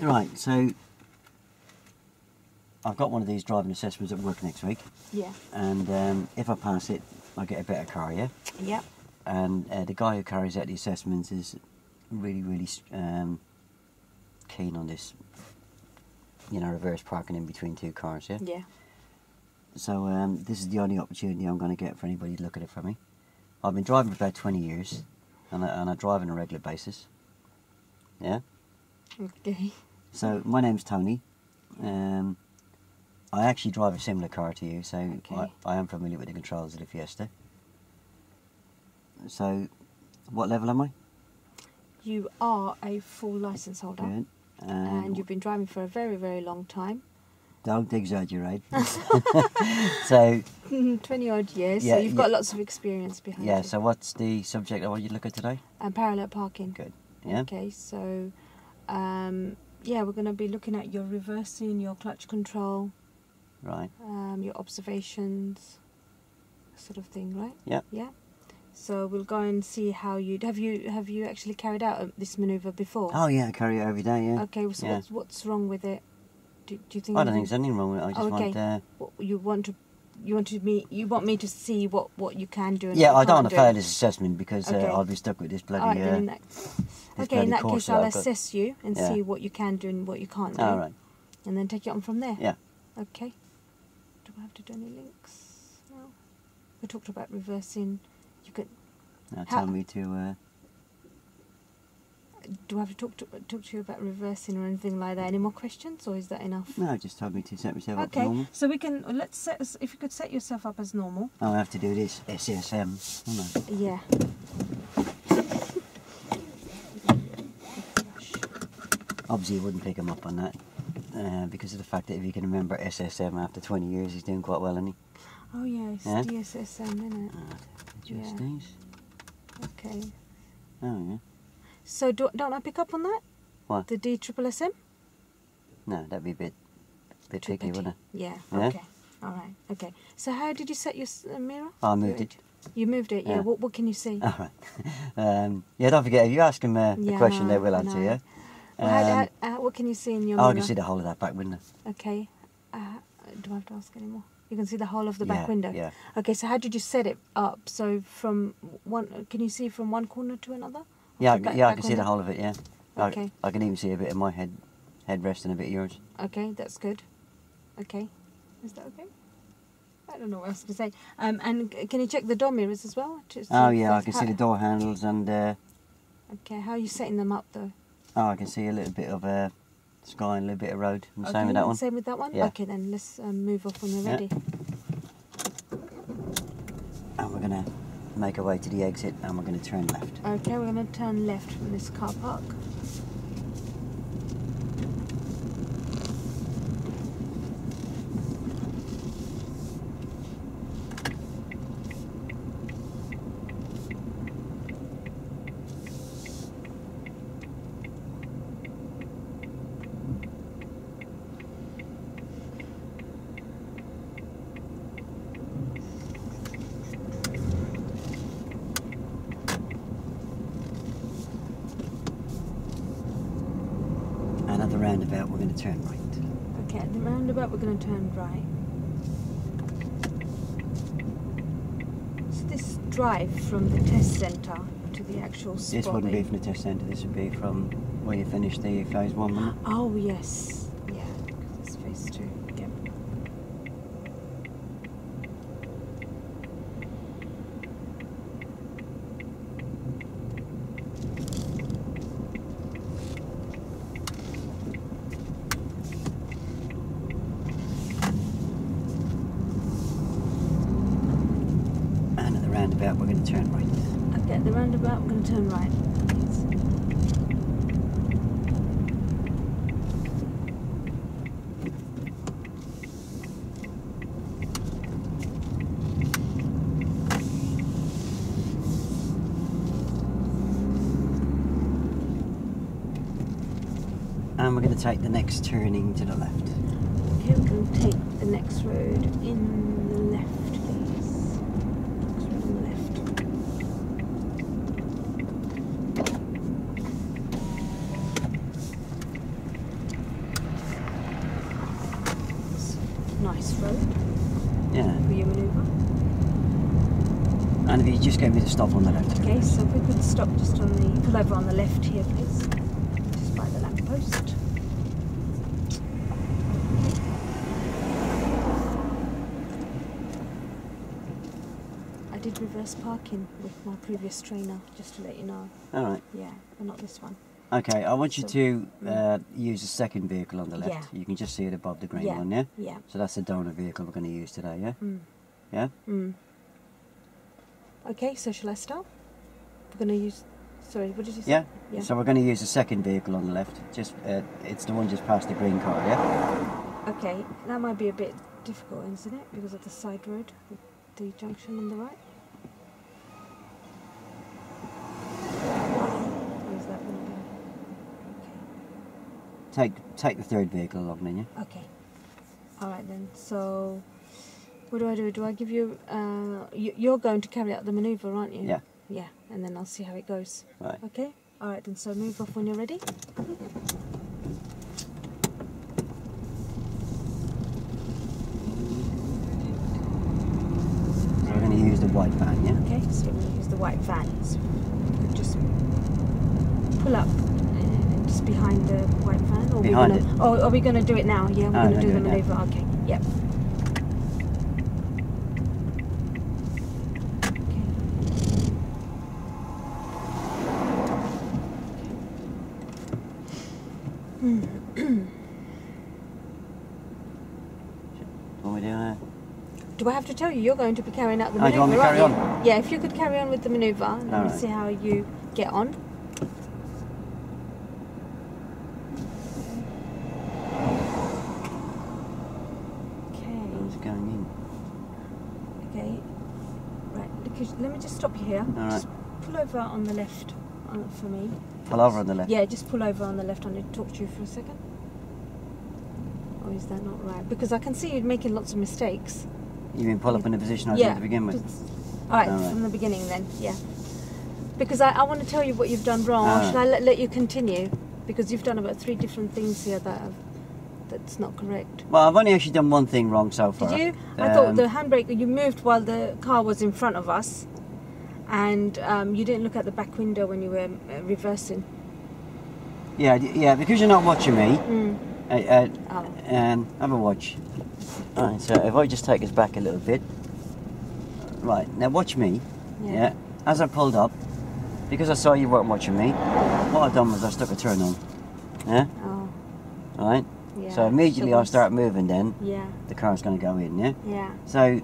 Right, so I've got one of these driving assessments at work next week. Yeah. And if I pass it, I get a better car, yeah? Yep. And the guy who carries out the assessments is really keen on this, you know, reverse parking in between two cars, yeah? Yeah. So this is the only opportunity I'm going to get for anybody to look at it for me. I've been driving for about 20 years, and I drive on a regular basis, yeah? Okay. So my name's Tony. I actually drive a similar car to you, so Okay. I am familiar with the controls of the Fiesta. So, what level am I? You are a full licence holder. Good. And you've been driving for a very, very long time. Don't exaggerate. So 20 odd years, Yeah, so you've got lots of experience behind yeah. you. So what's the subject I want you to look at today? And parallel parking. Good. Yeah. Okay, so yeah, we're going to be looking at your reversing, your clutch control, Right. your observations, sort of thing, right? Yeah. Yeah. So we'll go and see how you have you actually carried out this manoeuvre before? Oh yeah, I carry it every day. Yeah. Okay, so Yeah. what's wrong with it? Do you think? I don't think there's anything wrong with it. I just okay. want. You want me to see what you can do. And Yeah, what you I don't want can't to do. fail this assessment because Okay. I'll be stuck with this bloody. Alright, then in that, okay, in that course case, I'll I've got. assess you and Yeah. see what you can do and what you can't do. All right. And then take it on from there. Yeah. Okay. Do I have to do any links? No. We talked about reversing. You could. Now How- tell me to. Do I have to talk to you about reversing or anything like that? Any more questions, or is that enough? No, just told me to set myself up Okay. normal. So we can if you could set yourself up as normal. I'll have to do this SSM, won't I? Yeah. Obviously, you wouldn't pick him up on that because of the fact that if you can remember SSM after 20 years, he's doing quite well, isn't he? Oh yeah, it's Yeah? DSSM, isn't it? Just Yeah. these. Okay. Oh yeah. So don't I pick up on that? What? The DSSM? No, that'd be a bit Too tricky, petty. wouldn't it? Yeah. Yeah? Okay. All right. Okay. So how did you set your mirror? Oh, I moved it. You moved it. Yeah. Yeah. What can you see? All right. Yeah, don't forget, if you ask them Yeah, the question, they will I answer, know. yeah? Well, what can you see in your Oh, mirror? I can see the whole of that back window. Okay. Do I have to ask any more? You can see the whole of the back window. Yeah. Okay. So how did you set it up? So from one, can you see from one corner to another? Of Yeah, the I back can see the window? whole of it, yeah. Okay. I can even see a bit of my headrest and a bit of yours. Okay, that's good. Okay. Is that okay? I don't know what else to say. And can you check the door mirrors as well? To see Oh if yeah, I there's can see the door handles and Okay, how are you setting them up though? I can see a little bit of sky and a little bit of road. And same with that one. Same with that one? Yeah. Okay, then let's move off when you're Yeah. ready. And we're going to make our way to the exit and we're going to turn left. Okay, we're going to turn left from this car park. And at the roundabout we're going to turn right. Okay, at the roundabout we're going to turn right. So this drive from the test centre to the actual spot. This wouldn't where be from the test centre, this would be from where you finished the phase 1, wouldn't it? Oh yes, yeah, because it's phase 2. Yep. And at the roundabout we're going to turn right. Okay, at the roundabout we're going to turn right. And we're going to take the next turning to the left. Okay, we're going to take the next road in the left, please. Next road on the left. nice road Yeah. for your manoeuvre. And if you just gave me the stop on the left. Okay, so if we could stop just on the, pull over on the left here, please. Just by the lamppost. I did reverse parking with my previous trainer, just to let you know. All right. Yeah, but not this one. Okay, I want you So- to use the second vehicle on the left. Yeah. You can just see it above the green Yeah. one, yeah? Yeah. So that's the donor vehicle we're going to use today, yeah? Mm. Yeah? Mm. Okay, so shall I start? We're going to use... Sorry, what did you say? Yeah? Yeah. So we're going to use the second vehicle on the left. Just it's the one just past the green car, yeah? Okay, that might be a bit difficult, isn't it? Because of the side road, the junction on the right. Or is that one again? Take the third vehicle along then, yeah? Okay. All right then. So, what do I do? Do I give you? You're going to carry out the manoeuvre, aren't you? Yeah. Yeah, and then I'll see how it goes. Right. Okay. All right then. So move off when you're ready. So we're going to use the white van, yeah? Okay. So we're going to use the white van. So you could just pull up just behind the white van, or Behind we're gonna, it? Oh, are we going to do it now? Yeah, we're Oh, going to do do the it now. manoeuvre. Okay. Yep. What we do now? Do I have to tell you you're going to be carrying out the Oh, do manoeuvre? you want me to aren't carry you? Yeah, if you could carry on with the manoeuvre, let me Alright. see how you get on. Okay. It's going in. Okay. Right. Let me just stop you here. Alright. Just pull over on the left for me. Pull over on the left. Yeah, just pull over on the left. I need to talk to you for a second. Or is that not right? Because I can see you making lots of mistakes. You mean pull up in the position I was in to begin with? Alright, Alright. from the beginning then, yeah. Because I want to tell you what you've done wrong, or Alright. should I let you continue? Because you've done about 3 different things here that's not correct. Well, I've only actually done one thing wrong so far. Did you? I thought Um, the handbrake, you moved while the car was in front of us, and you didn't look at the back window when you were reversing. Yeah, because you're not watching me. Oh. Have a watch. Alright, so if I just take us back a little bit. Right, now watch me. Yeah. As I pulled up, because I saw you weren't watching me, what I've done was I stuck a turn on. Yeah? Oh. Alright? Yeah. So immediately I once- start moving then, Yeah. the car's going to go in, yeah? Yeah. So,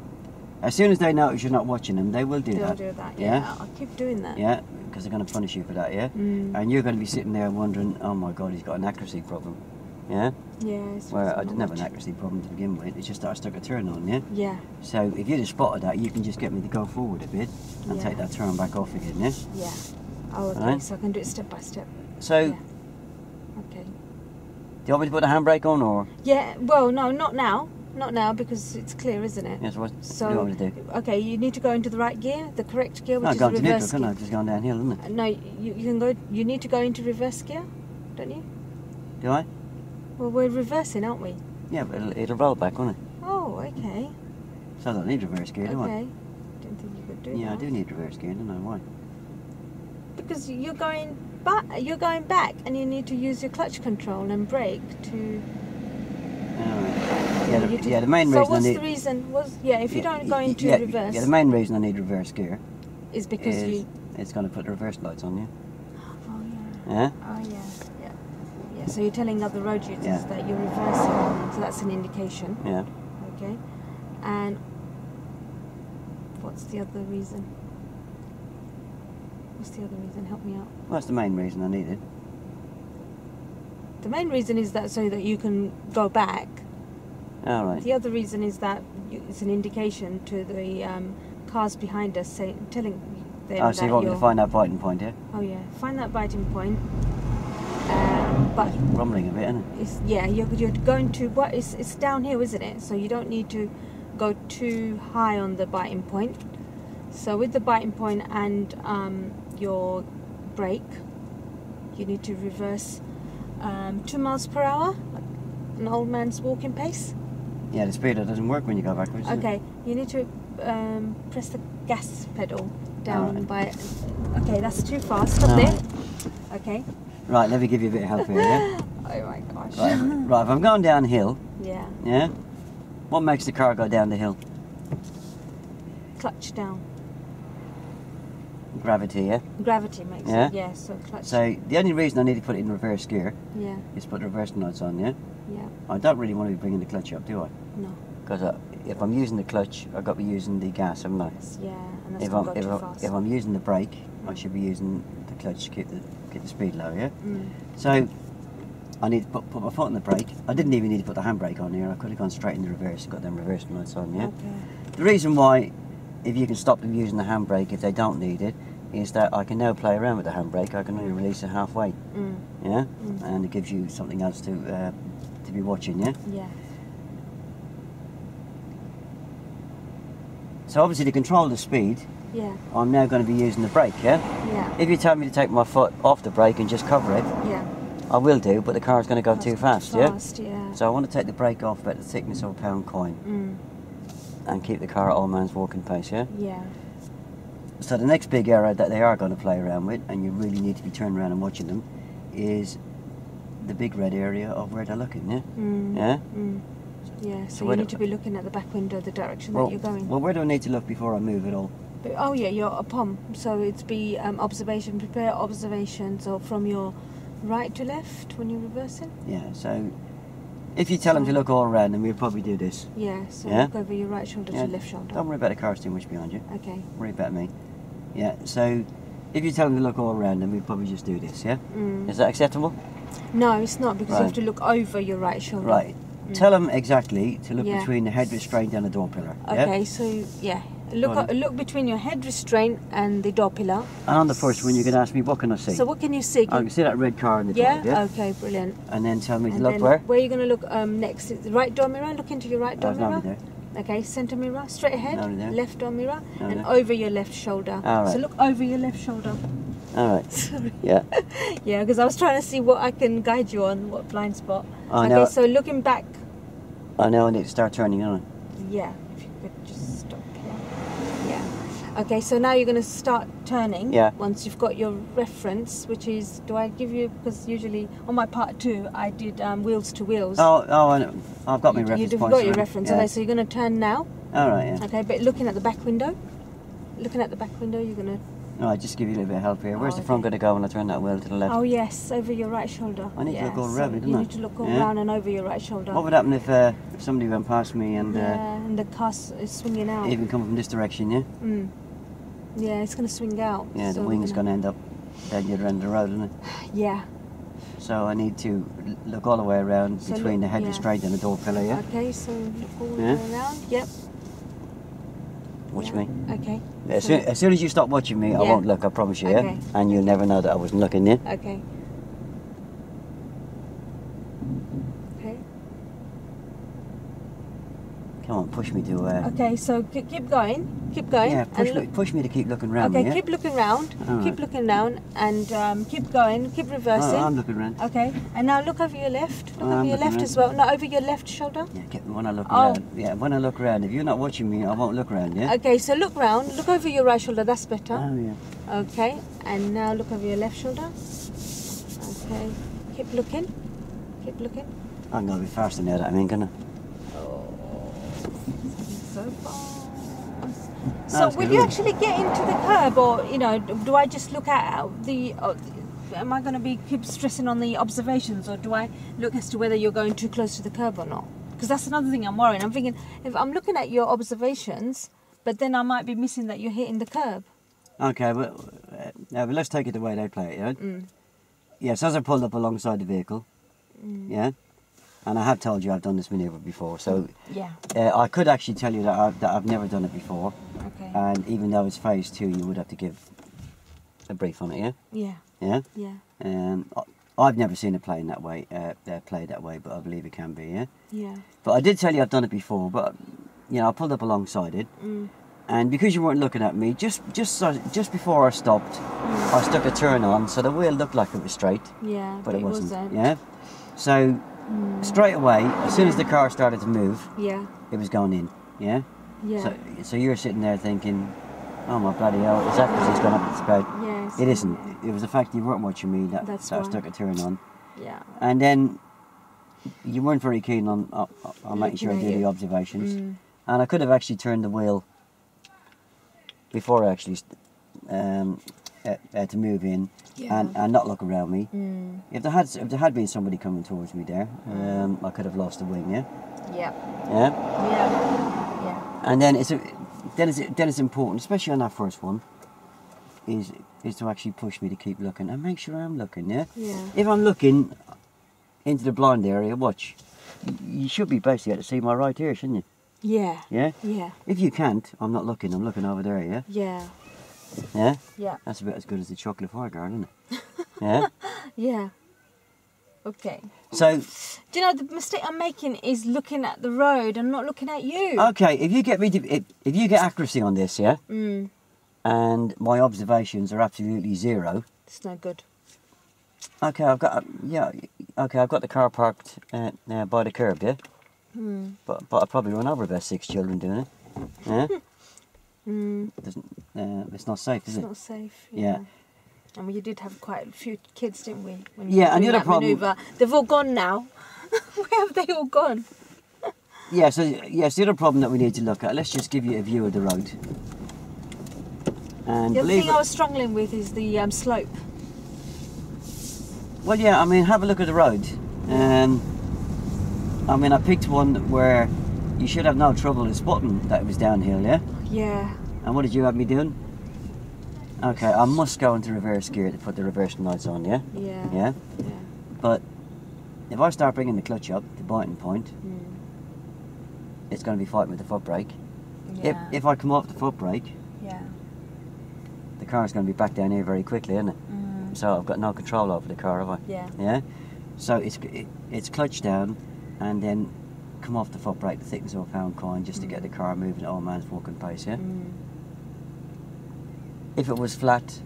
as soon as they notice you're not watching them, they will do They'll that. do that. Yeah? Yeah. I'll keep doing that. Yeah, because they're going to punish you for that, yeah? Mm. And you're going to be sitting there wondering, oh my god, he's got an accuracy problem. Yeah? Yeah. It's Well, I not didn't have an much. accuracy problem to begin with, it's just that I stuck a turn on, yeah? Yeah. So if you'd have spotted that, you can just get me to go forward a bit and Yeah. take that turn back off again, yeah? Yeah. Oh, okay. Alright. So I can do it step by step. So, Yeah. Okay. do you want me to put the handbrake on or? Yeah. Well, no, not now. Not now because it's clear, isn't it? Yes, what So, do you want me to do? okay, you need to go into the right gear, the correct gear, which No, is going to neutral, reverse couldn't I? gear. Just going downhill, isn't it? No, you can go. You need to go into reverse gear, don't you? Do I? Well, we're reversing, aren't we? Yeah, but it'll roll back, won't it? Oh, okay. So I don't need reverse gear, do I? Okay. Didn't think you could do Yeah, I that. do need reverse gear, don't I? Why? Because you're going back. You're going back, and you need to use your clutch control and brake to. Yeah, the main reason So what's I need... the reason? If you don't go into yeah, reverse, Yeah, the main reason I need reverse gear is because is you. it's going to put the reverse lights on you. Oh yeah. Yeah? Oh yeah. Yeah. Yeah. So you're telling other road users Yeah. that you're reversing, so that's an indication. Yeah. Okay. And what's the other reason? What's the other reason? Help me out. Well, that's the main reason I need it. The main reason is that so that you can go back. All right. The other reason is that it's an indication to the cars behind us, telling them Oh, so that you want me you're. to find that biting point, yeah? Oh yeah, find that biting point. But Rumbling a bit, isn't it? it's, yeah, you're going to what? It's downhill, isn't it? So you don't need to go too high on the biting point. So with the biting point and your brake, you need to reverse 2 miles per hour, like an old man's walking pace. Yeah, the speedo doesn't work when you go backwards. Okay, you need to press the gas pedal down by... Okay, that's too fast. Stop there. Okay. Right, let me give you a bit of help here, yeah? Oh my gosh. Right, if I'm going downhill, yeah, what makes the car go down the hill? clutch down. Gravity, yeah? Gravity makes it, yeah, so clutch. So the only reason I need to put it in reverse gear is put the reverse lights on, yeah? Yeah. I don't really want to be bringing the clutch up, do I? No. Because if I'm using the clutch, I've got to be using the gas, haven't I? Yeah, and that's not go too fast. If I'm using the brake, I should be using the clutch to keep the speed low, yeah? So I need to put my foot on the brake. I didn't even need to put the handbrake on here. I could have gone straight in the reverse and got them reverse lights on, yeah? Okay. The reason why, if you can stop them using the handbrake if they don't need it, is that I can now play around with the handbrake. I can only release it halfway, yeah? And it gives you something else to be watching, yeah? Yeah. So obviously to control the speed, I'm now going to be using the brake, yeah? Yeah. If you tell me to take my foot off the brake and just cover it, I will do, but the car's going to go too fast, yeah? So I want to take the brake off about the thickness of a pound coin and keep the car at all man's walking pace, yeah? Yeah. So the next big area that they are going to play around with, and you really need to be turning around and watching them, is the big red area of where they're looking, yeah? Yeah, so you need to be looking at the back window, the direction that you're going. Well, where do I need to look before I move at all? Oh yeah, you're a POM, so it's be observation, prepare observations, or from your right to left when you're reversing. Yeah, so if you tell them to look all around, then we'll probably do this. Yeah, so look over your right shoulder to left shoulder. Don't worry about the cars too much behind you. Okay. Worry about me. Yeah, so if you tell them to look all around, then we'll probably just do this, yeah? Is that acceptable? No, it's not, because you have to look over your right shoulder. Right. Tell them exactly to look between the head restraint and the door pillar. Okay, so look between your head restraint and the door pillar. And on the first one, you can ask me, what can I see? So what can you see? I can see that red car in the drive, yeah? Okay, brilliant. And then tell me to look where? Where are you going to look next? The right door mirror? Look into your right door mirror. There. Okay, centre mirror, straight ahead, left door mirror, and there. over your left shoulder. All right. So look over your left shoulder. All right. Sorry. Yeah. Yeah, because I was trying to see what I can guide you on, what blind spot. Oh, okay, no. so looking back. I know I need to start turning on. Yeah, if you could just stop here. Yeah. Okay, so now you're going to start turning. Yeah. Once you've got your reference, which is, do I give you, because usually on my part 2, I did wheels to wheels. Oh, I know. I've got my reference You've points got your already. reference. Okay, so you're going to turn now. All right, yeah. Okay, but looking at the back window. Looking at the back window, you're going to... All right, just give you a little bit of help here. Where's the front going to go when I turn that wheel to the left? Oh, yes, over your right shoulder. I need to look all around me, don't I? You need to look all around and over your right shoulder. What would happen if somebody went past me and... and the car is swinging out. Even coming from this direction, yeah? Yeah, it's going to swing out. Yeah, the wing's going to end up down the other end of the road, isn't it? Yeah. So I need to look all the way around between the head restraint and the door pillar, yeah? Okay, so look all the way around. Yep. Watch me. Okay. As soon as you stop watching me, I won't look, I promise you, yeah? And you'll never know that I wasn't looking, yeah? Okay. Okay. Come on, push me to... Okay, so keep going. Keep going. Yeah, push me to keep looking round. Okay, keep looking round. Keep looking down and keep going. Keep reversing. Oh, I'm looking round. Okay, and now look over your left. Look over your left as well. No, over your left shoulder. Yeah, when I look around. Yeah, when I look around. If you're not watching me, I won't look around, yeah? Okay, so look round. Look over your right shoulder. That's better. Oh, yeah. Okay, and now look over your left shoulder. Okay, keep looking. Keep looking. I'm going to be faster now, that I mean, can I? So fast. So will you actually get into the curb, or do I just look at the? Am I going to keep stressing on the observations, or do I look as to whether you're going too close to the curb or not? Because that's another thing I'm worrying. I'm thinking if I'm looking at your observations, but then I might be missing that you're hitting the curb. Okay, but let's take it the way they play it. Yeah. Yes, as I pulled up alongside the vehicle. Yeah. And I have told you I've done this manoeuvre before, so I could actually tell you that I've never done it before. Okay. And even though it's phase 2, you would have to give a brief on it, yeah? Yeah. Yeah? Yeah. I've never seen it played that way, but I believe it can be, yeah? Yeah. But I did tell you I've done it before, but, I pulled up alongside it. And because you weren't looking at me, just before I stopped, I stuck a turn on, so the wheel looked like it was straight. Yeah, but it wasn't. wasn't. Yeah? So straight away, as soon as the car started to move, Yeah. it was going in. Yeah. Yeah. So you're sitting there thinking, oh my bloody hell, his accuracy's gone up its spout. Yes. It isn't. Yeah. It was the fact you weren't watching me that That's I why. stuck a turn on. Yeah. And then you weren't very keen on making sure I Looking at did the you. observations. Mm. And I could have actually turned the wheel before I actually to move in Yeah. and not look around me. Mm. If there had been somebody coming towards me there, I could have lost the wing. Yeah. Yeah. Yeah. Yeah. Yeah. And then it's important, especially on that first one, is to actually push me to keep looking and make sure I'm looking. Yeah. Yeah. If I'm looking into the blind area, watch. You should be basically able to see my right ear, shouldn't you? Yeah. Yeah. Yeah. If you can't, I'm not looking. I'm looking over there. Yeah. Yeah. Yeah. Yeah. That's about as good as the chocolate fire guard, isn't it? Yeah. Yeah. Okay. So, Do you know the mistake I'm making is looking at the road and not looking at you? okay, if you get me to, if you get accuracy on this, yeah, Mm. and my observations are absolutely zero, It's no good. okay, I've got the car parked by the curb, yeah, Mm. but I probably run over about 6 children doing it, yeah. Mm. It's not safe, is It's it? not safe. Yeah. And we did have quite a few kids, didn't we? When Yeah, and doing the other that problem- Maneuver. They've all gone now. Where have they all gone? Yeah. So yes, the other problem that we need to look at. Let's just give you a view of the road. And The other believe thing it, I was struggling with is the slope. well, yeah. I mean, have a look at the road. I mean, I picked one where you should have no trouble in spotting that it was downhill, yeah. Yeah. And what did you have me doing? Okay, I must go into reverse gear to put the reversing lights on, yeah? Yeah. Yeah? Yeah. But if I start bringing the clutch up, the biting point, Mm. it's going to be fighting with the foot brake. Yeah. If I come off the foot brake, Yeah. the car's going to be back down here very quickly, isn't it? Mm. So I've got no control over the car, have I? Yeah. Yeah? So it's clutch down and then come off the foot brake, the thickness of a pound coin, just to get the car moving at all man's walking pace, yeah? Mm. If it was flat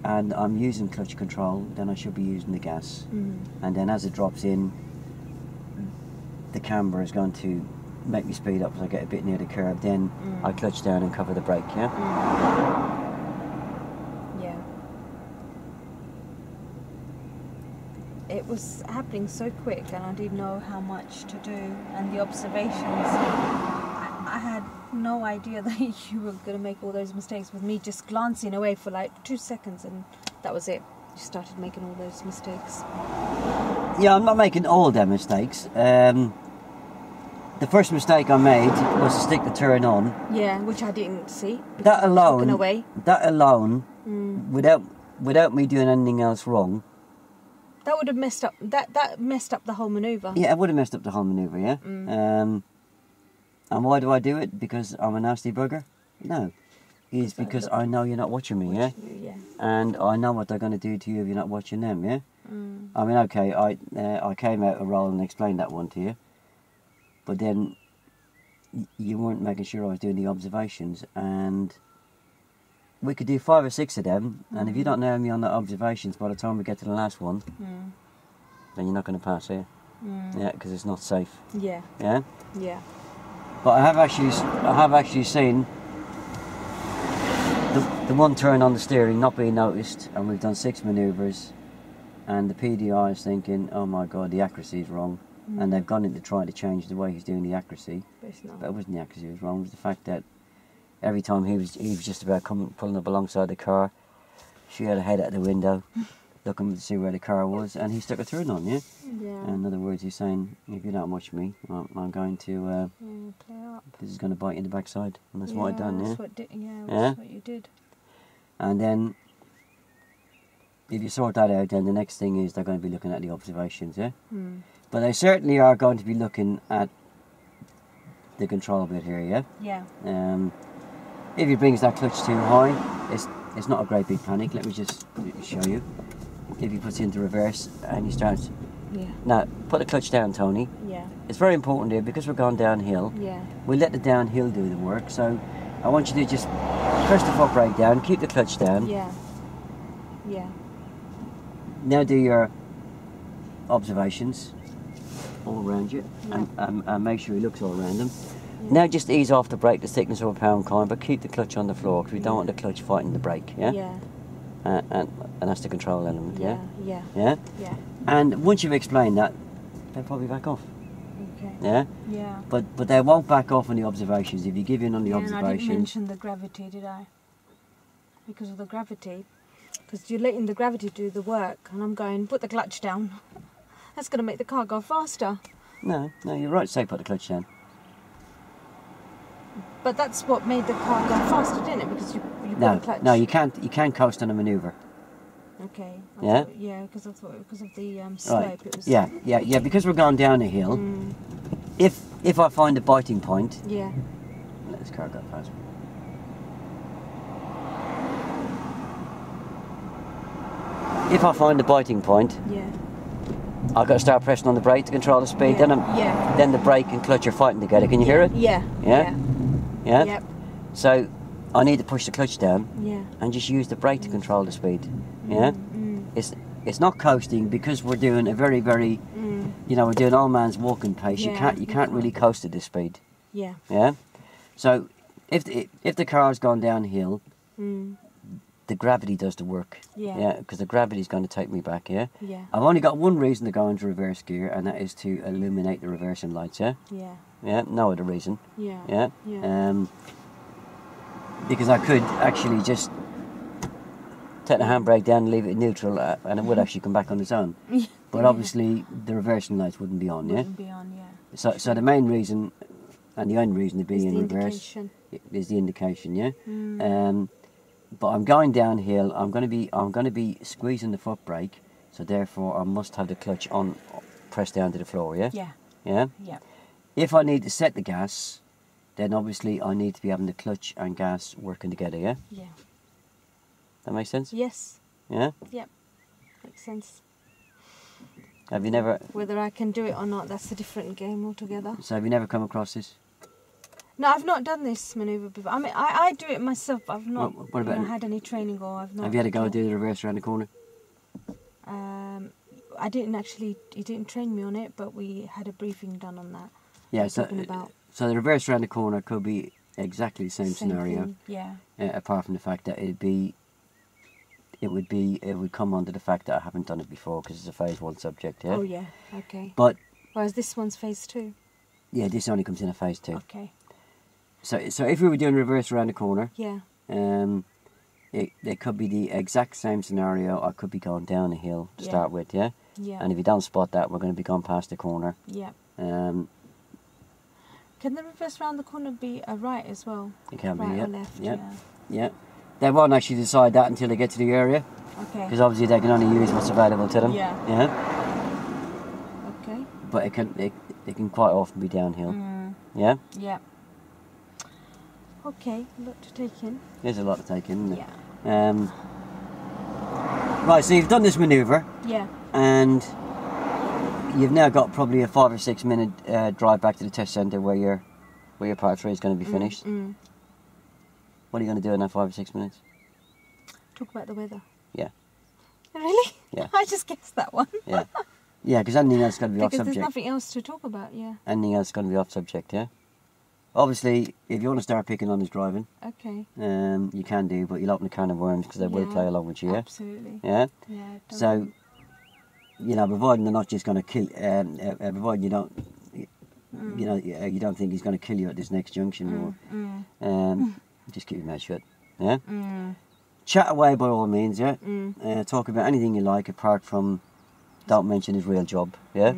and I'm using clutch control, then I should be using the gas. Mm. And then as it drops in, the camber is going to make me speed up as I get a bit near the curb. Then I clutch down and cover the brake, yeah? Yeah. It was happening so quick and I didn't know how much to do, and the observations, I had no idea that you were going to make all those mistakes with me just glancing away for like 2 seconds, and that was it. You started making all those mistakes. Yeah, I'm not making all them mistakes. The first mistake I made was to stick the turn on. Yeah, which I didn't see. That alone, Away. without me doing anything else wrong, That would have messed up. That messed up the whole maneuver. yeah, it would have messed up the whole manoeuvre, yeah? And why do I do it? Because I'm a nasty bugger? No. It's because I know you're not watching me, yeah? Yeah. And I know what they're going to do to you if you're not watching them, yeah? Mm. I mean, okay, I came out a roll and explained that one to you, but then you weren't making sure I was doing the observations, and we could do 5 or 6 of them, and if you don't know me on the observations by the time we get to the last one, then you're not going to pass here, yeah, because it's not safe, Yeah. yeah? Yeah. But I have actually seen the one turn on the steering not being noticed, and we've done 6 manoeuvres, and the PDI is thinking, oh my god, the accuracy is wrong, and they've gone into trying to change the way he's doing the accuracy, But it's not. but it wasn't the accuracy that was wrong, it was the fact that every time he was just about pulling up alongside the car, she had her head out the window, looking to see where the car was, and he stuck a turn on, yeah? Yeah. In other words, he's saying, if you don't watch me, I'm going to, Play up. this is going to bite you in the backside, and that's what I done, yeah? That's what Yeah? that's what you did. And then, if you sort that out, then the next thing is they're going to be looking at the observations, yeah? Mm. But they certainly are going to be looking at the control bit here, yeah? Yeah. If he brings that clutch too high, it's not a great big panic. Let me just show you. If he puts it into reverse and he starts... Yeah. Now, put the clutch down, Tony. Yeah. It's very important here, because we're going downhill. Yeah. We'll let the downhill do the work, so I want you to just press the foot brake down, keep the clutch down. Yeah. Yeah. Now do your observations. all around you, Yeah. and make sure he looks all around them. Now just ease off the brake, the thickness of a pound coin, but keep the clutch on the floor because we don't want the clutch fighting the brake. Yeah. Yeah. And that's the control element. Yeah. Yeah. Yeah. Yeah. And once you've explained that, they'll probably back off. Okay. Yeah. Yeah. But they won't back off on the observations. If you give in on the And I didn't observations. mention the gravity, did I? Because of the gravity. Because you're letting the gravity do the work, and I'm going, put the clutch down. That's going to make the car go faster. No, you're right to say put the clutch down. But that's what made the car go faster, didn't it? Because you put the clutch. No, you can't coast on a manoeuvre. Okay. Yeah? Yeah, because I thought because of the slope. Right. It was. Yeah. Because we're going down a hill. If I find a biting point. Yeah. Let this car go past me. If I find a biting point. Yeah. I've got to start pressing on the brake to control the speed. Yeah. Then the brake and clutch are fighting together. Can you hear it? Yeah. Yeah? Yeah? Yep. So I need to push the clutch down. Yeah. And just use the brake to control the speed. Yeah? It's not coasting because we're doing a very, very, we're doing old man's walking pace. Yeah, You can't really coast at this speed. Yeah. Yeah? So if the car's gone downhill, the gravity does the work. Yeah. Because the gravity's going to take me back, yeah? Yeah. I've only got one reason to go into reverse gear, and that is to illuminate the reversing lights, yeah? Yeah. Yeah, no other reason. Yeah. Yeah? Yeah. Because I could actually just take the handbrake down and leave it in neutral, and it would actually come back on its own. But obviously, the reversing lights wouldn't be on, yeah? Wouldn't be on, yeah. So the main reason, and the only reason to be It's in the reverse indication. is the indication, yeah? But I'm going downhill. I'm going to be squeezing the foot brake, so therefore I must have the clutch on, pressed down to the floor. Yeah. Yeah. Yeah. Yeah. If I need to set the gas, then obviously I need to be having the clutch and gas working together. Yeah. Yeah. That makes sense. Yes. Yeah. Yep. Makes sense. Have you never? Whether I can do it or not, that's a different game altogether. So have you never come across this? No, I've not done this manoeuvre before. I mean, I do it myself. I've not What about had any training, or I've not. Have you had to go do the reverse around the corner? I didn't actually. He didn't train me on it, but we had a briefing done on that. Yeah. Talking about So the reverse around the corner could be exactly the same scenario. thing, yeah. Apart from the fact that it would come under the fact that I haven't done it before because it's a phase 1 subject. Yeah. Oh yeah. Okay. But Whereas this one's phase 2. yeah, this only comes in a phase 2. Okay. So if we were doing reverse around the corner, Yeah. it could be the exact same scenario. I could be going down a hill to start with, yeah? Yeah. And if you don't spot that, we're going to be going past the corner. Yeah. Um, Can the reverse round the corner be a right as well? it can Right be, or yeah. left? Yeah. Yeah. They won't actually decide that until they get to the area, Okay. because obviously they can only use what's available to them. Yeah. Yeah. Okay. But it can quite often be downhill. Yeah. Yeah. Okay. A lot to take in. There's a lot to take in, isn't it? Yeah. Right, so you've done this manoeuvre, Yeah. and you've now got probably a 5 or 6 minute drive back to the test centre where your part 3 is going to be finished. What are you going to do in that 5 or 6 minutes? Talk about the weather. Yeah. Really? Yeah. I just guessed that one. Yeah. Yeah, because anything else is going to be off Because there's subject. nothing else to talk about, yeah. Anything else is going to be off subject, yeah? Obviously, if you want to start picking on his driving, Okay. you can do, but you'll open a can of worms because they will Yeah, play along with you, yeah? Absolutely. Yeah? Yeah. So, providing they're not just going to kill, providing you don't, you don't think he's going to kill you at this next junction, or just keep your mouth shut, yeah? Chat away by all means, yeah? Talk about anything you like apart from, don't mention his real job, yeah?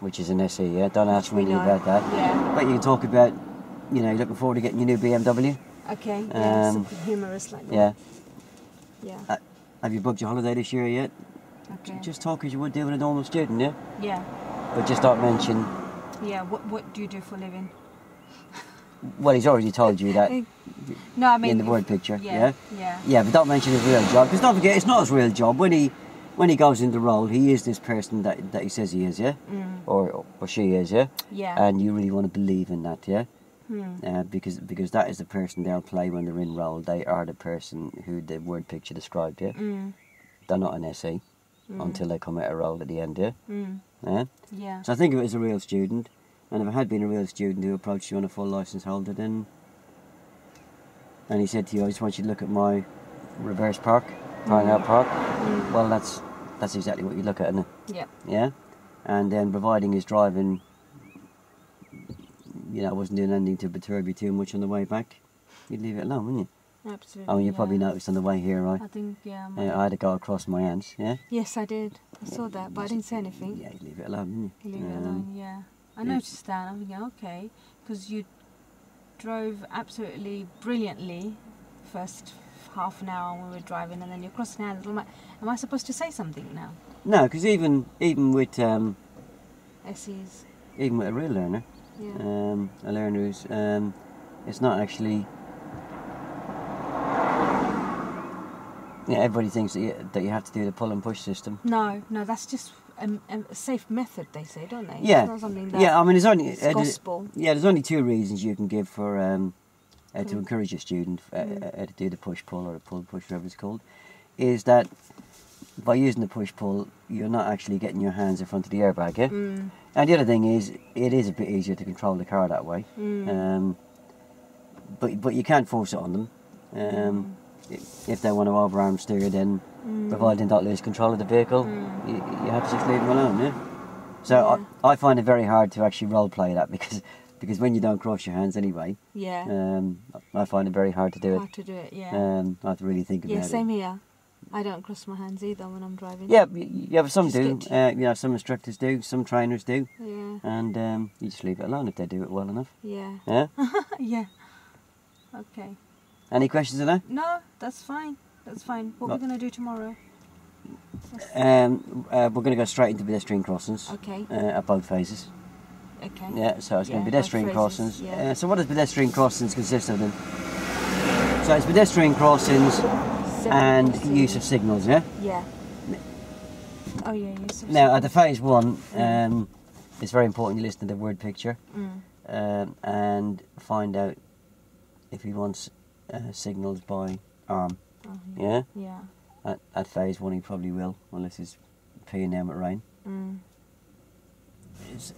Which is an SE, yeah? Don't ask me about that. Yeah. But you can talk about, you're looking forward to getting your new BMW. Okay. Yeah. Something humorous like that. Yeah. Yeah. Have you booked your holiday this year yet? Okay. Just talk as you would do with a normal student, yeah? Yeah. But just don't mention... Yeah. What do you do for a living? Well, he's already told you that No, I mean in the word picture, Yeah. Yeah, but don't mention his real job, because don't forget, it's not his real job. When he goes in the role, he is this person that he says he is, yeah? Or she is, yeah? Yeah. And you really want to believe in that, yeah? Because that is the person they'll play when they're in role. They are the person who the word picture described, yeah? They're not an SE until they come out of role at the end, yeah? Yeah? Yeah. So I think if it was a real student, and if it had been a real student who approached you on a full licence holder, then, and he said to you, I just want you to look at my reverse park, out park, well, that's exactly what you look at, isn't it? Yep. Yeah? And then providing his driving, you know, wasn't doing anything to perturb you too much on the way back, you'd leave it alone, wouldn't you? Absolutely. Oh, you probably noticed on the way here, I think, yeah. I had to go across my hands, yeah? Yes, I did. I saw that, but I didn't say anything. Yeah, you leave it alone, didn't you? You leave it alone, yeah. I noticed that. I'm thinking, okay, because you drove absolutely brilliantly first half an hour when we were driving, and then you're crossing hands. Am I supposed to say something now? No, because even with SEs. even with a real learner, Yeah. a learner who's it's not actually. Yeah, everybody thinks that you have to do the pull and push system. No, that's just a safe method, they say, don't they? Yeah. It's not something that I mean, there's only it's gospel. there's only two reasons you can give for to encourage a student to do the push pull or the pull push, whatever it's called, is that by using the push pull, you're not actually getting your hands in front of the airbag, yeah. And the other thing is, it is a bit easier to control the car that way. But you can't force it on them. If they want to overarm steer, then providing don't lose control of the vehicle, you have to just leave them alone, yeah? So I find it very hard to actually role play that because when you don't cross your hands anyway, I find it very hard to do it. Hard to do it, yeah. I have to really think about it. Yeah, same here. I don't cross my hands either when I'm driving. Yeah, but some do. You know, some instructors do, some trainers do. Yeah. And you just leave it alone if they do it well enough. Yeah. Yeah? Yeah. Okay. Any questions on that? No, that's fine. That's fine. What we're going to do tomorrow? We're going to go straight into pedestrian crossings. Okay. At both phases. Okay. Yeah, so it's going to be both pedestrian phases, crossings. yeah. So what does pedestrian crossings consist of then? So it's pedestrian crossings and use of signals, yeah? Yeah. Oh yeah, use of Now at the phase one, it's very important you listen to the word picture and find out if he wants signals by arm. Oh, Yeah? Yeah. At phase one he probably will, unless it's P and M at rain.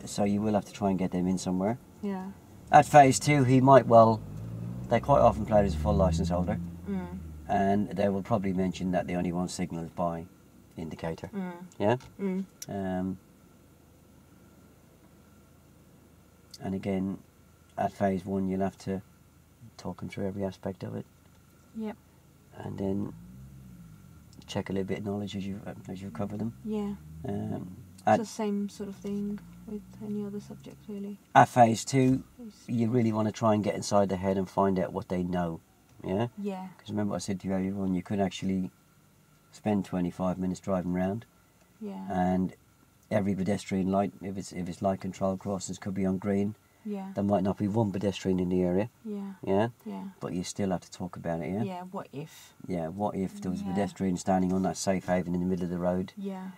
So you will have to try and get them in somewhere. Yeah. At phase two he might they quite often play as a full licence holder, and they will probably mention that they only want signals by indicator. Yeah? And again, at phase one you'll have to talk them through every aspect of it. Yep. And then check a little bit of knowledge as you cover them. Yeah. It's the same sort of thing with any other subject, really. At phase two, you really want to try and get inside their head and find out what they know. Yeah? Yeah. Because remember what I said to you earlier on, you could actually spend 25 minutes driving around. Yeah. And every pedestrian light, if it's light control crossings, could be on green. Yeah. There might not be one pedestrian in the area. Yeah. Yeah? Yeah. But you still have to talk about it, yeah? Yeah, what if? Yeah, what if there was a Yeah. pedestrian standing on that safe haven in the middle of the road? Yeah.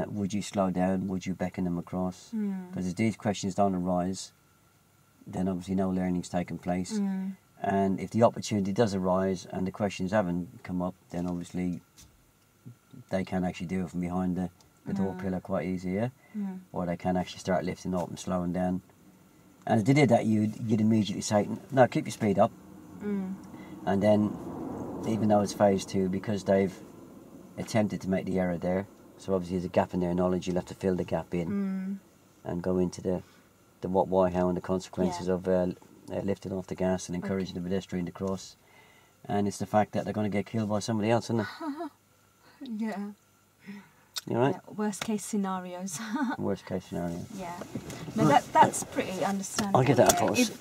Would you slow down? Would you beckon them across? Because if these questions don't arise, then obviously no learning's taken place. And if the opportunity does arise and the questions haven't come up, then obviously they can actually do it from behind the door pillar quite easy, yeah? Or they can actually start lifting up and slowing down. And if they did that, you'd immediately say, no, keep your speed up. And then, even though it's phase two, because they've attempted to make the error there, so obviously there's a gap in their knowledge, you'll have to fill the gap in and go into the what, why, how and the consequences of lifting off the gas and encouraging the pedestrian to cross. And it's the fact that they're going to get killed by somebody else, isn't it? Yeah. You all right? Yeah. Worst case scenarios. Worst case scenario. Yeah. No, that's pretty understandable. I'll give that a yeah. pause.